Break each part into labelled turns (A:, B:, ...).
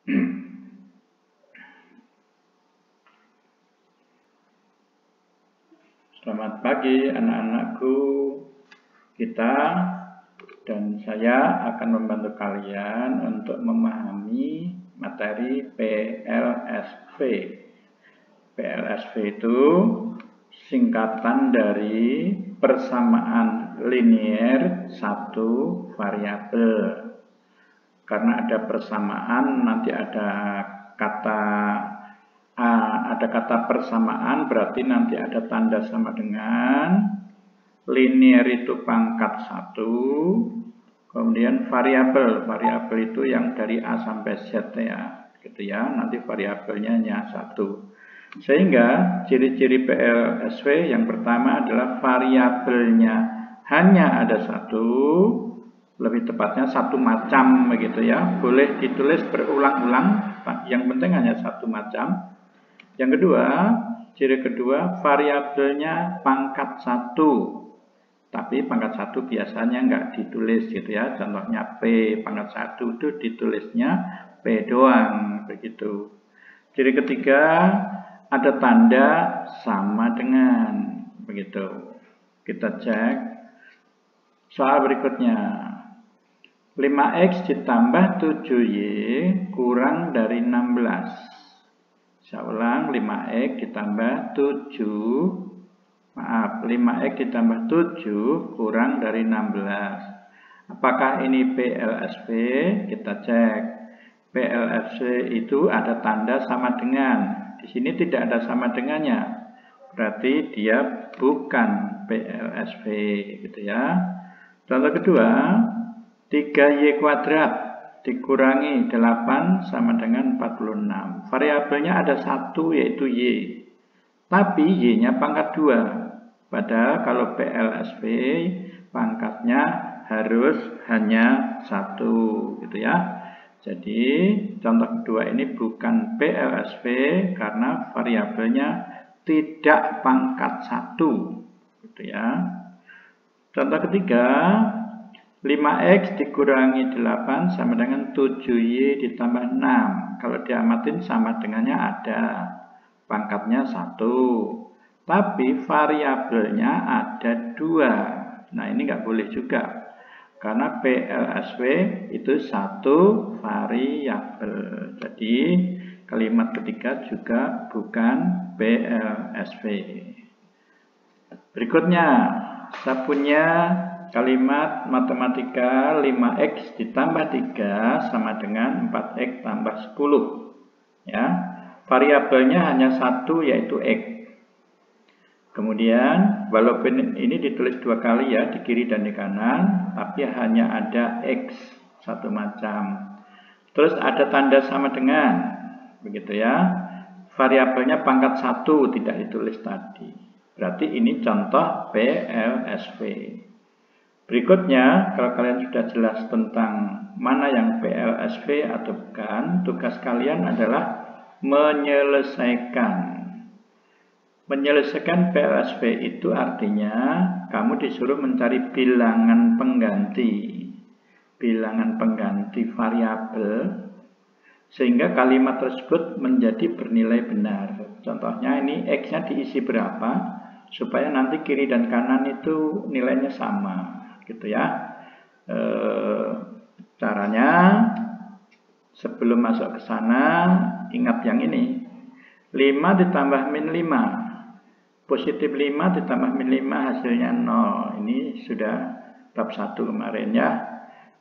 A: Selamat pagi anak-anakku. Kita dan saya akan membantu kalian untuk memahami materi PLSV. PLSV itu singkatan dari persamaan linier satu variabel. Karena ada persamaan, nanti ada kata persamaan, berarti nanti ada tanda sama dengan linier itu pangkat 1, kemudian variabel itu yang dari A sampai Z ya, gitu ya. Nanti variabelnya hanya 1. Sehingga ciri-ciri PLSV yang pertama adalah variabelnya hanya ada 1. Lebih tepatnya satu macam begitu ya, boleh ditulis berulang-ulang, yang penting hanya satu macam. Yang kedua, ciri kedua, variabelnya pangkat 1, tapi pangkat 1 biasanya nggak ditulis gitu ya, contohnya P pangkat 1 itu ditulisnya P doang begitu. Ciri ketiga, ada tanda sama dengan begitu. Kita cek soal berikutnya. 5x ditambah 7y kurang dari 16. Saya ulang, 5x ditambah 5x ditambah 7 kurang dari 16. Apakah ini PLSV? Kita cek. PLSV itu ada tanda sama dengan. Di sini tidak ada sama dengannya. Berarti dia bukan PLSV gitu ya. Contoh kedua, 3y kuadrat dikurangi 8 sama dengan 46. Variabelnya ada 1 yaitu y. Tapi y-nya pangkat 2. Padahal kalau PLSV pangkatnya harus hanya 1 gitu ya. Jadi contoh kedua ini bukan PLSV karena variabelnya tidak pangkat 1 gitu ya. Contoh ketiga, 5x dikurangi 8 sama dengan 7y ditambah 6. Kalau diamatin sama dengannya ada. Pangkatnya 1. Tapi variabelnya ada 2. Nah ini nggak boleh juga. Karena PLSV itu satu variabel. Jadi kalimat ketiga juga bukan PLSV. Berikutnya, saya punya kalimat matematika 5x ditambah 3 sama dengan 4x tambah 10. Ya, variabelnya hanya 1 yaitu x. Kemudian, walaupun ini ditulis 2 kali ya, di kiri dan di kanan, tapi hanya ada x satu macam. Terus ada tanda sama dengan, begitu ya. Variabelnya pangkat 1 tidak ditulis tadi. Berarti ini contoh PLSV. Berikutnya, kalau kalian sudah jelas tentang mana yang PLSV atau bukan, tugas kalian adalah menyelesaikan. Menyelesaikan PLSV itu artinya kamu disuruh mencari bilangan pengganti variabel sehingga kalimat tersebut menjadi bernilai benar. Contohnya ini x-nya diisi berapa supaya nanti kiri dan kanan itu nilainya sama. Gitu ya. Caranya sebelum masuk ke sana ingat yang ini. 5 ditambah min 5. Positif 5 ditambah min 5 hasilnya 0. Ini sudah bab 1 kemarin ya.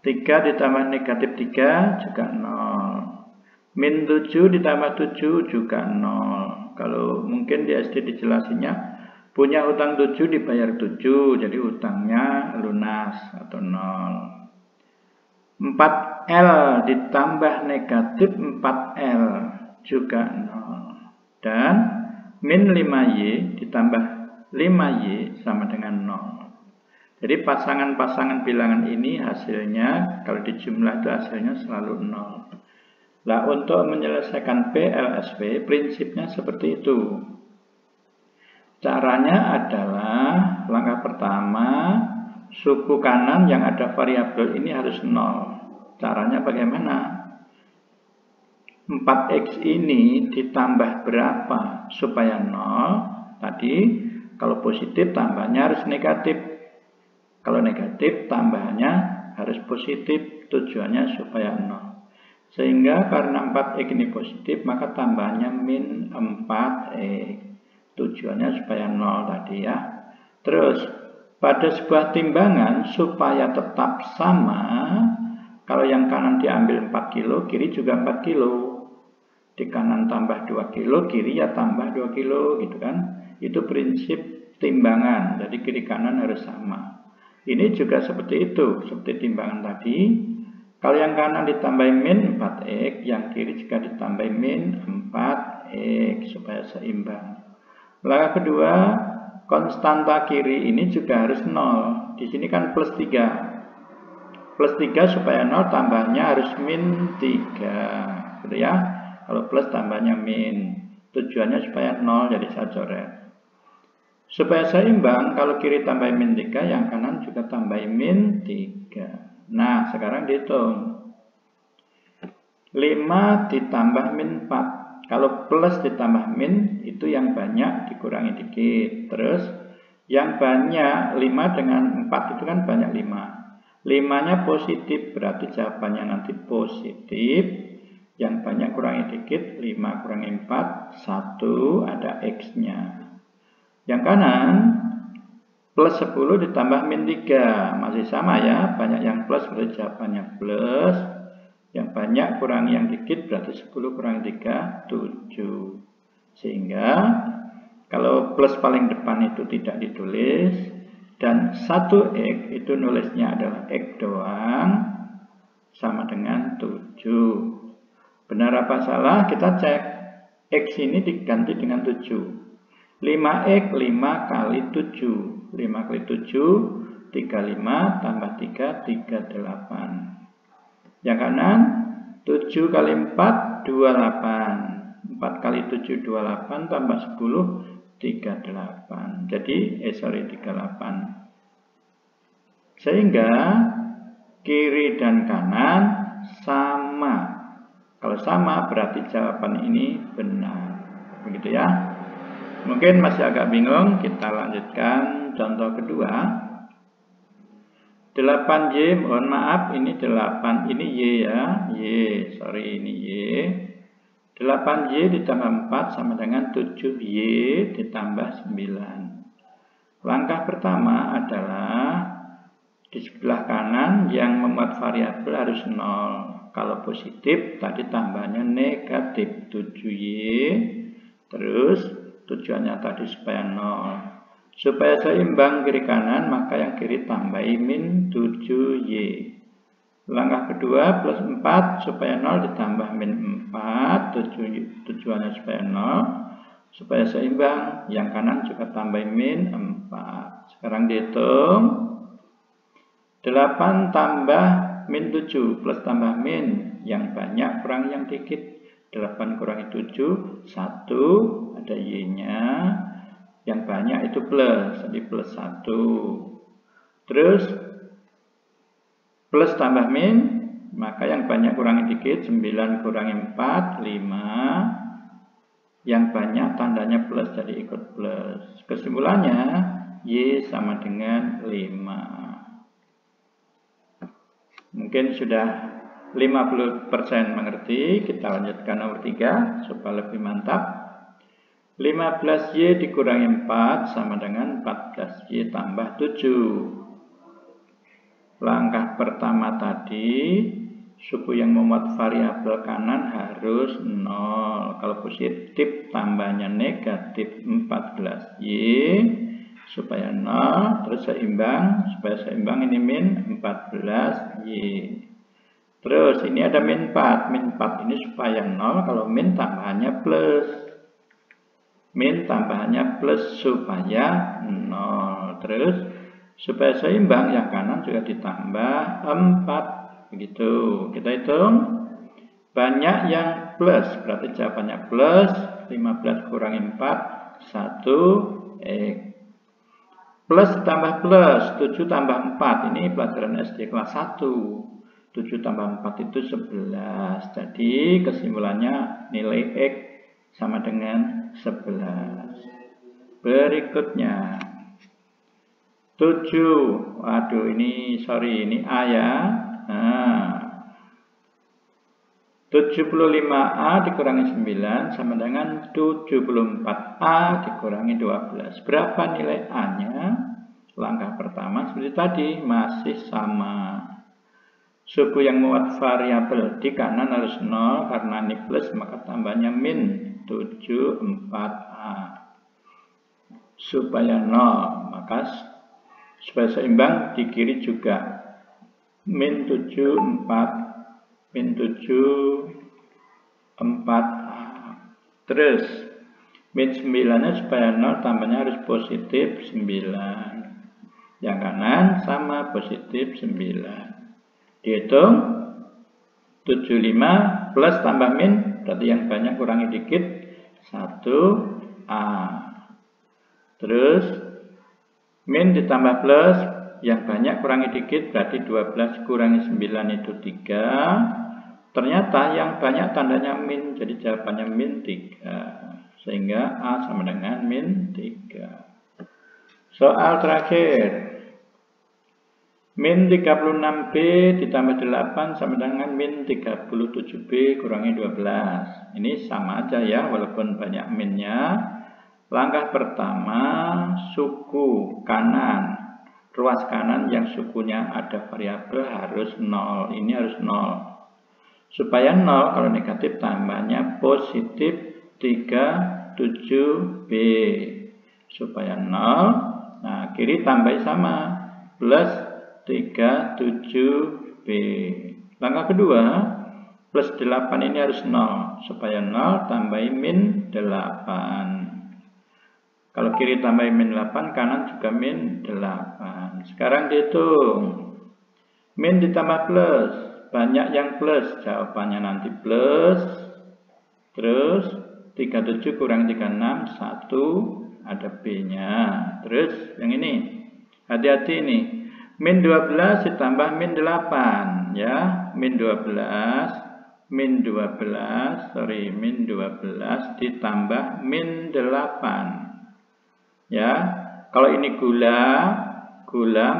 A: 3 ditambah negatif 3 juga 0. Min 7 ditambah 7 juga 0. Kalau mungkin di SD dijelasinnya punya utang 7 dibayar 7, jadi utangnya lunas atau 0. 4L ditambah negatif 4L juga 0. Dan min 5Y ditambah 5Y sama dengan 0. Jadi pasangan-pasangan bilangan ini hasilnya, kalau dijumlah itu hasilnya selalu 0. Nah, untuk menyelesaikan PLSV, prinsipnya seperti itu. Caranya adalah langkah pertama, suku kanan yang ada variabel ini harus 0. Caranya bagaimana? 4X ini ditambah berapa supaya 0? Tadi kalau positif tambahnya harus negatif. Kalau negatif tambahnya harus positif, tujuannya supaya 0. Sehingga karena 4X ini positif, maka tambahnya min 4X. Tujuannya supaya 0 tadi ya. Terus, pada sebuah timbangan supaya tetap sama, kalau yang kanan diambil 4 kilo, kiri juga 4 kilo. Di kanan tambah 2 kilo, kiri ya tambah 2 kilo gitu kan. Itu prinsip timbangan, jadi kiri kanan harus sama. Ini juga seperti itu, seperti timbangan tadi. Kalau yang kanan ditambah min 4X, yang kiri juga ditambah min 4X supaya seimbang. Langkah kedua, konstanta kiri ini juga harus 0. Di sini kan plus 3. Plus 3 supaya 0 tambahnya harus min 3. Gitu ya. Kalau plus tambahnya min. Tujuannya supaya 0, jadi saya coret. Supaya seimbang, kalau kiri tambah min 3, yang kanan juga tambah min 3. Nah, sekarang dihitung. 5 ditambah min 4. Kalau plus ditambah min, itu yang banyak dikurangi dikit. Terus, yang banyak 5 dengan 4 itu kan banyak 5. 5-nya positif, berarti jawabannya nanti positif. Yang banyak kurangi dikit, 5 kurangi 4, 1, ada X-nya. Yang kanan, plus 10 ditambah min 3, masih sama ya, banyak yang plus berarti jawabannya plus. Yang banyak kurangi yang dikit berarti 10 kurangi 3, 7. Sehingga kalau plus paling depan itu tidak ditulis, dan 1X itu nulisnya adalah X doang, sama dengan 7. Benar apa salah? Kita cek. X ini diganti dengan 7. 5X 5 kali 7. 5 kali 7, 35 tambah 3, 38. Yang kanan, 7 kali 4, 28. 4 kali 7, 28 tambah 10, 38. Jadi, 38. Sehingga, kiri dan kanan sama. Kalau sama, berarti jawaban ini benar. Begitu ya. Mungkin masih agak bingung, kita lanjutkan contoh kedua. 8Y, mohon maaf, ini 8, ini Y ya, Y, sorry ini Y. 8Y ditambah 4 sama dengan 7Y ditambah 9. Langkah pertama adalah di sebelah kanan yang memuat variabel harus 0. Kalau positif, tadi tambahnya negatif 7Y, terus tujuannya tadi supaya 0. Supaya seimbang kiri kanan, maka yang kiri tambahi min 7Y. Langkah kedua, plus 4 supaya 0 ditambah min 4. Tujuannya supaya 0. Supaya seimbang, yang kanan juga tambah min 4. Sekarang dihitung. 8 tambah min 7 plus tambah min. Yang banyak kurang yang dikit. 8 kurangi 7, 1, ada Y-nya. Yang banyak itu plus, jadi plus 1. Terus, plus tambah min, maka yang banyak kurangi dikit, 9 kurangi 4, 5. Yang banyak tandanya plus, jadi ikut plus. Kesimpulannya, Y sama dengan 5. Mungkin sudah 50% mengerti. Kita lanjutkan nomor 3 supaya lebih mantap. 15Y dikurangi 4 sama dengan 14Y tambah 7. Langkah pertama tadi, suku yang memuat variabel kanan harus 0. Kalau positif tambahnya negatif 14Y supaya 0, terus seimbang. Supaya seimbang ini min 14Y. Terus ini ada min 4. Min 4 ini supaya 0, kalau min tambahannya plus. Min tambahannya plus supaya 0. Terus supaya seimbang yang kanan juga ditambah 4. Begitu. Kita hitung. Banyak yang plus. Berarti jawabannya plus. 15 kurangi 4. 1 X. Plus tambah plus. 7 tambah 4. Ini pelajaran SD kelas 1. 7 tambah 4 itu 11. Jadi kesimpulannya nilai X sama dengan 11. Berikutnya 7. Waduh, ini A ya. Nah, 75A dikurangi 9 sama dengan 74A dikurangi 12. Berapa nilai A-nya? Langkah pertama seperti tadi, masih sama. Suku yang muat variabel di kanan harus 0, karena ini plus maka tambahnya min 74A. Supaya 0, maka supaya seimbang di kiri juga min 74 min 74A. Terus min 9-nya supaya 0 tambahnya harus positif 9. Yang kanan sama positif 9. Dihitung 75 plus tambah min, berarti yang banyak kurangi dikit 1A. Terus min ditambah plus, yang banyak kurangi dikit, berarti 12 kurangi 9 itu 3. Ternyata yang banyak tandanya min, jadi jawabannya min 3. Sehingga A sama dengan min 3. Soal terakhir. Min 36B ditambah 8 sama dengan min 37B kurangi 12. Ini sama aja ya, walaupun banyak minnya. Langkah pertama, suku kanan. Ruas kanan yang sukunya ada variabel harus 0. Ini harus 0. Supaya 0, kalau negatif tambahnya positif 37B. Supaya 0, nah kiri tambah sama, plus 37B. Langkah kedua, plus 8 ini harus 0. Supaya 0, tambahin min 8. Kalau kiri tambahin min 8, kanan juga min 8. Sekarang dihitung. Min ditambah plus. Banyak yang plus, jawabannya nanti plus. Terus 37 kurang 36, 1, ada B-nya. Terus yang ini, hati-hati ini. Min 12 ditambah min 8, ya. Min 12 ditambah min 8. Ya. Kalau ini gula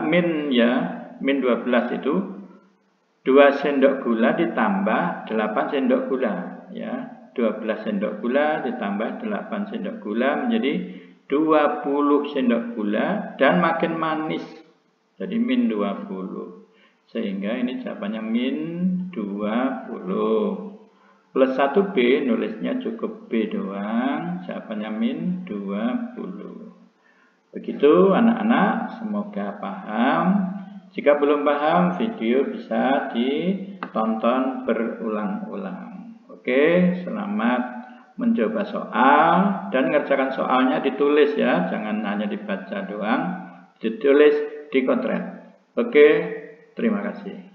A: min ya, min 12 itu 2 sendok gula ditambah 8 sendok gula, ya. 12 sendok gula ditambah 8 sendok gula menjadi 20 sendok gula dan makin manis. Jadi min 20. Sehingga ini jawabannya min 20. Plus 1B, nulisnya cukup B doang, jawabannya min 20. Begitu anak-anak, semoga paham. Jika belum paham, video bisa ditonton berulang-ulang. Oke, selamat mencoba soal dan ngerjakan soalnya ditulis ya, jangan hanya dibaca doang, ditulis di kontrak. Oke, terima kasih.